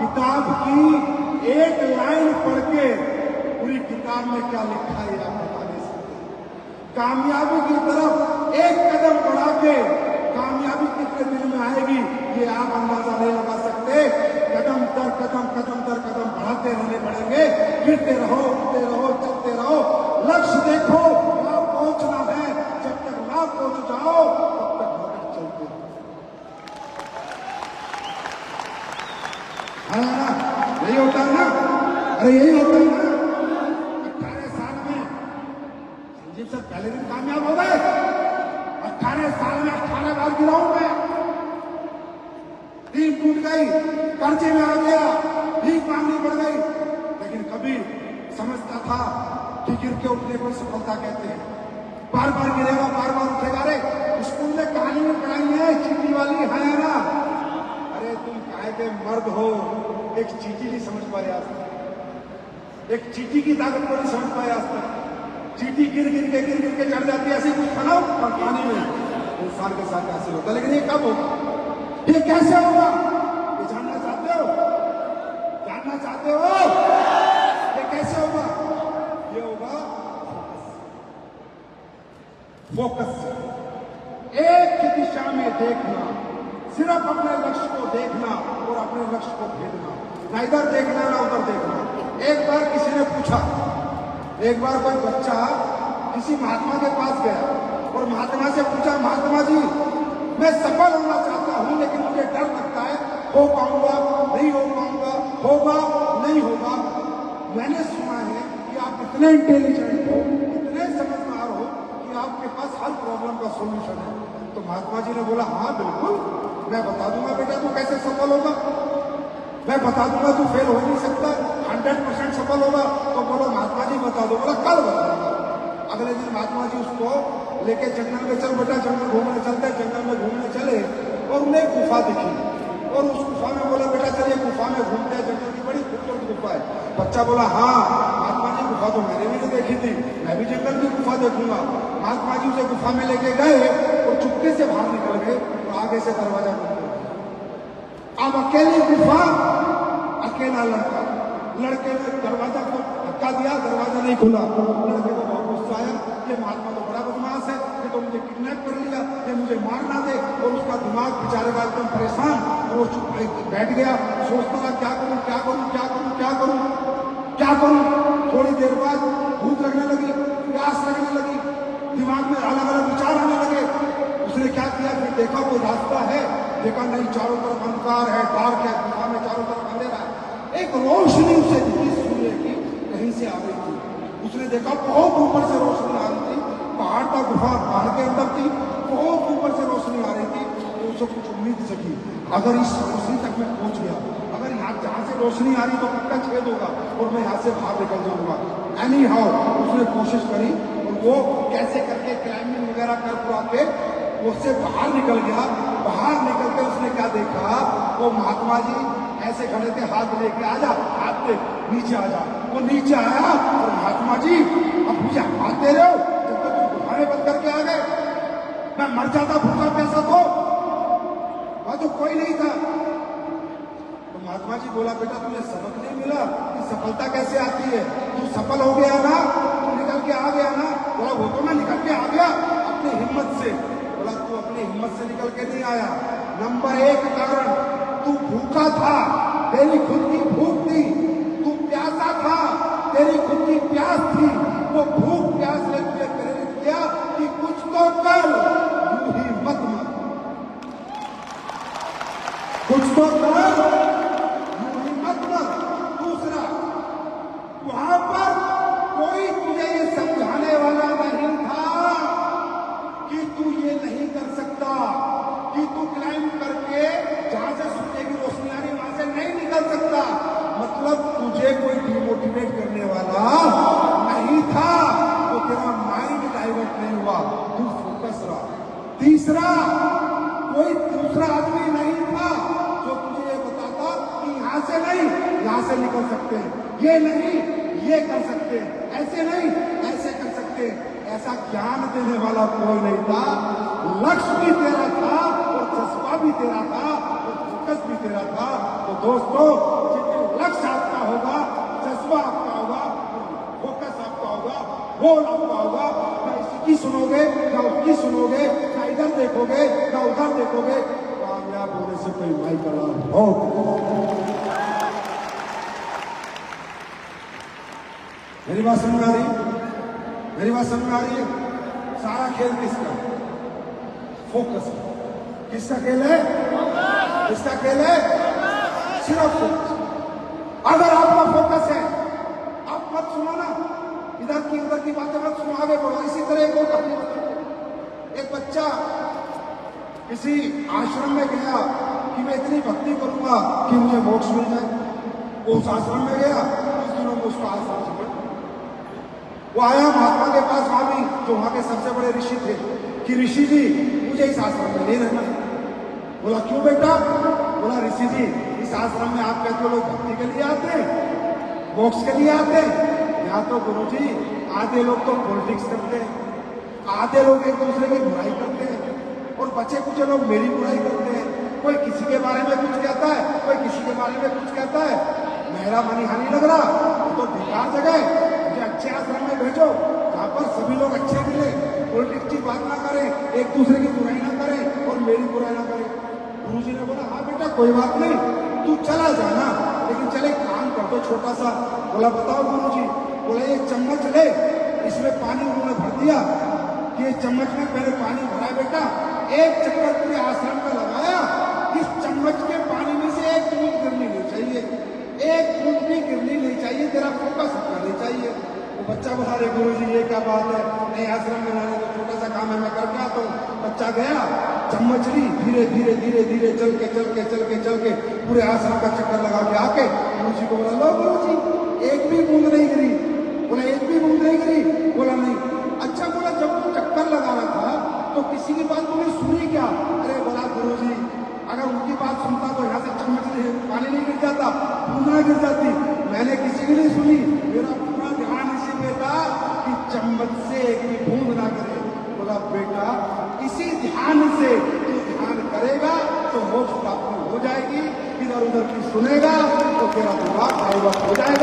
किताब की एक लाइन पढ़ के पूरी किताब में क्या लिखा है आप बता नहीं सकते। कामयाबी की तरफ एक कदम बढ़ा के कामयाबी कितने दिन में आएगी ये आप अंदाजा नहीं लगा सकते। कदम दर कदम बढ़ाते रहने पड़ेंगे। गिरते रहो, उठते रहो, चलते रहो, लक्ष्य देखो, वहां पहुंचना है। जब तक ना पहुंच जाओ तब तक भटक चलते रहो। है ना? यही होता है ना? अरे यही होता है ना? 18 साल में संजीव सर पहले दिन कामयाब हो गए। 18 साल में 18 बार गिरा हूं मैं। टीम टूट गई, कर्जे में आ गया, भीख मांगनी पड़ गई, लेकिन कभी समझता था कि गिर के उठने को सफलता कहते हैं। बार बार गिरेगा, बार बार उठेगा। रे स्कूल में कहानी में पढ़ाई है चीटी वाली, है ना? अरे तुम काहे के मर्द हो, एक चीटी नहीं समझ पाए आज तक। एक चीटी की ताकत को नहीं समझ पाए आज तक। चीटी गिर गिर के चढ़ जाती है। ऐसे कुछ खड़ा पानी में इंसान के साथ ऐसे होता है। लेकिन ये कब होगा, ये कैसे होगा, ये जानना चाहते हो? जानना चाहते हो ये कैसे होगा? ये होगा फोकस से। एक ही दिशा में देखना, सिर्फ अपने लक्ष्य को देखना और अपने लक्ष्य को भेदना, ना इधर देखना ना उधर देखना। एक बार किसी ने पूछा, एक बार कोई बच्चा किसी महात्मा के पास गया और महात्मा से पूछा, महात्मा जी मैं सफल होना चाहता हूं लेकिन मुझे डर लगता है, हो पाऊंगा नहीं हो पाऊंगा, होगा नहीं होगा। मैंने सुना है कि आप इतने इंटेलिजेंट हो, इतने समझदार हो कि आपके पास हर प्रॉब्लम का सोल्यूशन है। तो महात्मा जी ने बोला, हाँ बिल्कुल, मैं बता दूंगा बेटा तू कैसे सफल होगा। मैं बता दूंगा तू फेल हो नहीं सकता, 100% सफल होगा। तो बोलो महात्मा जी बता दो। बोला कल बताऊंगा। अगले दिन महात्मा जी उसको लेके जंगल में, चल बेटा जंगल घूमने चलते। जंगल में घूमने चले और उन्हें गुफा दिखी और उस गुफा में बोला, बेटा चलिए गुफा में घूमते हैं, जंगल की बड़ी खूबसूरत गुफा है। बच्चा बोला, हाँ महात्मा जी गुफा तो मैंने भी नहीं देखी थी, मैं भी जंगल की गुफा देखूंगा। महात्मा जी उसे गुफा में लेके गए और चुपके से बाहर निकल गए और आगे से दरवाजा बंद कर दिया। अब अकेली गुफा, अकेला लड़का, लड़के ने दरवाजा को धक्का दिया, दरवाजा नहीं खुला। लड़के को बहुत गुस्सा आया, ये महात्मा तो बड़ा बदमाश है, ये तो मुझे किडनैप कर लिया, ये मुझे मार ना दे। और उसका दिमाग बेचारे का एकदम परेशान, और वो चुप बैठ गया, सोचता था क्या करूं क्या करूं क्या करूं क्या करूं क्या करूं। थोड़ी देर बाद भूख लगने लगी, प्यास लगने लगी, दिमाग में अलग अलग विचार आने लगे। उसने क्या किया, फिर देखा कोई रास्ता है, देखा नहीं, चारों तरफ अंधकार है, डार्क है, गुफा में चारों तरफ अंधेरा है। एक रोशनी उसे दिखी सूर्य की, कहीं से आ रही थी। उसने देखा बहुत ऊपर से रोशनी आ रही थी, पहाड़ का गुफा पहाड़ के अंदर थी, बहुत ऊपर से रोशनी आ रही थी। तो उसे कुछ उम्मीद जगी, अगर इस रोशनी तक मैं पहुंच गया, अगर यहाँ जहाँ से रोशनी आ रही तो पक्का छेद होगा और मैं यहाँ से बाहर निकल जाऊंगा। एनी हाउ उसने कोशिश करी और वो कैसे करके क्लाइंबिंग वगैरह कर पुरा के उससे बाहर निकल गया। बाहर निकल के उसने क्या देखा, वो महात्मा जी ऐसे खड़े थे, हाथ लेके, आजा हाथ दे, नीचे आ जा। वो नीचे आया और महात्मा जी अब मुझे हाथ दे रहे हो, जब तक तुम गुफाएं बंद करके आ गए, मैं मर जाता भूखा प्यासा तो वहां तो कोई नहीं था। तो महात्मा जी बोला, बेटा तुझे सबक नहीं मिला कि सफलता कैसे आती है? तू सफल हो गया ना, तू निकल के आ गया ना? बोला वो तो मैं निकल के आ गया अपनी हिम्मत से। बोला तू अपनी हिम्मत से निकल के नहीं आया। नंबर 1 कारण, तू भूखा था, तेरी खुद की भूख थी। तू प्यासा था, तेरी खुद की प्यास थी। वो भूख प्यास ने तुझे प्रेरित किया कि कुछ तो कर, यूं ही मत मर, कुछ तो कर, यूं ही मत मर। दूसरा, वहां पर कोई तुझे ये समझाने वाला नहीं था कि तू ये नहीं कर सकता, कि तू क्लाइंब करके जहां से सूर्य की रोशनी आ रही वहां से नहीं निकल सकता। मतलब तुझे कोई डिमोटिवेट करने वाला नहीं था, तो तेरा माइंड डाइवर्ट नहीं हुआ, तू फोकस रहा। तीसरा, कोई दूसरा आदमी नहीं था जो तुझे ये बताता कि यहां से नहीं, यहां से निकल सकते हैं, ये नहीं ये कर सकते हैं, ऐसे नहीं ऐसे कर सकते हैं। ऐसा ज्ञान देने वाला कोई नहीं था। लक्ष्य भी तेरा था और जज्बा भी तेरा था और फोकस भी तेरा था। तो दोस्तों, जज्बा आपका होगा, फोकस आपका होगा, गोल आपका होगा। ना इसकी सुनोगे, ना उसकी सुनोगे, ना इधर देखोगे, ना उधर देखोगे। कामयाब होने से कोई भाई का लाभ हो। मेरी बात समझ में आ रही है? मेरी बात समझ में आ रही है? सारा खेल किसका? फोकस। किसका खेल है? किसका खेल है? सिर्फ फोकस। अगर आपका फोकस है, आप मत सुनो ना इधर की बातें, मत सुनो, आगे बढ़ो। इसी तरह एक और कहानी बताओ। एक बच्चा किसी आश्रम में गया कि मैं इतनी भक्ति करूंगा कि मुझे मोक्ष मिल जाए। वो उस आश्रम में गया, उस दिनों में उसका आश्रम समझ। वो आया महात्मा के पास, स्वामी जो वहां के सबसे बड़े ऋषि थे, कि ऋषि जी मुझे इस आश्रम में नहीं रहना। बोला क्यों बेटा? बोला ऋषि जी इस आश्रम में आप कहते हो लोग भक्ति के लिए आते हैं, मोक्ष के लिए आते हैं। यहाँ तो गुरुजी आधे लोग तो पॉलिटिक्स करते हैं, आधे लोग एक दूसरे की बुराई करते हैं, और बचे कुछ लोग मेरी बुराई करते हैं। कोई किसी के बारे में कुछ कहता है, कोई किसी के बारे में कुछ कहता है। मेरा मनी हानि लग रहा, तो बेकार जगह है। मुझे अच्छे आश्रम में भेजो जहाँ पर सभी लोग अच्छे मिले, पॉलिटिक्स की बात ना करें, एक दूसरे की बुराई ना करें और मेरी बुराई ना करें। गुरुजी ने बोला हाँ बेटा कोई बात नहीं, तू चला जाना, लेकिन चले काम कर दो छोटा सा। बोला बताओ गुरुजी। बोला एक चम्मच ले, इसमें पानी उन्होंने भर दिया कि इस चम्मच में पहले पानी भरा बेटा, एक चक्कर पूरे आश्रम का लगाया, इस चम्मच के पानी में से एक बूंद गिरनी नहीं चाहिए, एक बूंद भी गिरनी नहीं चाहिए, तेरा फोकस करनी चाहिए। वो बच्चा बोला अरे गुरुजी ये क्या बात है, नहीं आश्रम में जाने तो छोटा सा काम है, मैं करके आता हूँ। बच्चा गया, चम्मच ली, धीरे धीरे धीरे धीरे चल के पूरे आश्रम का चक्कर लगा के आके गुरुजी को बोला लो गुरुजी एक भी बूंद नहीं गिरी। बोला एक भी बूंद नहीं गिरी? बोला नहीं। अच्छा बोला जब तू चक्कर लगा रहा था तो किसी की बात तुमने सुनी क्या? अरे बोला गुरुजी अगर उनकी बात सुनता तो यहाँ से चम्मच पानी नहीं गिर जाता, बूंद ना गिर जाती। मैंने किसी की नहीं सुनी, मेरा पूरा ध्यान इसी पे था कि चम्मच से एक भी बूंद ना गिरे। बोला बेटा इसी ध्यान से तू ध्यान करेगा तो मोक्ष प्राप्ति हो जाएगी, इधर उधर की सुनेगा तो तेरा दिमाग हो जाएगा।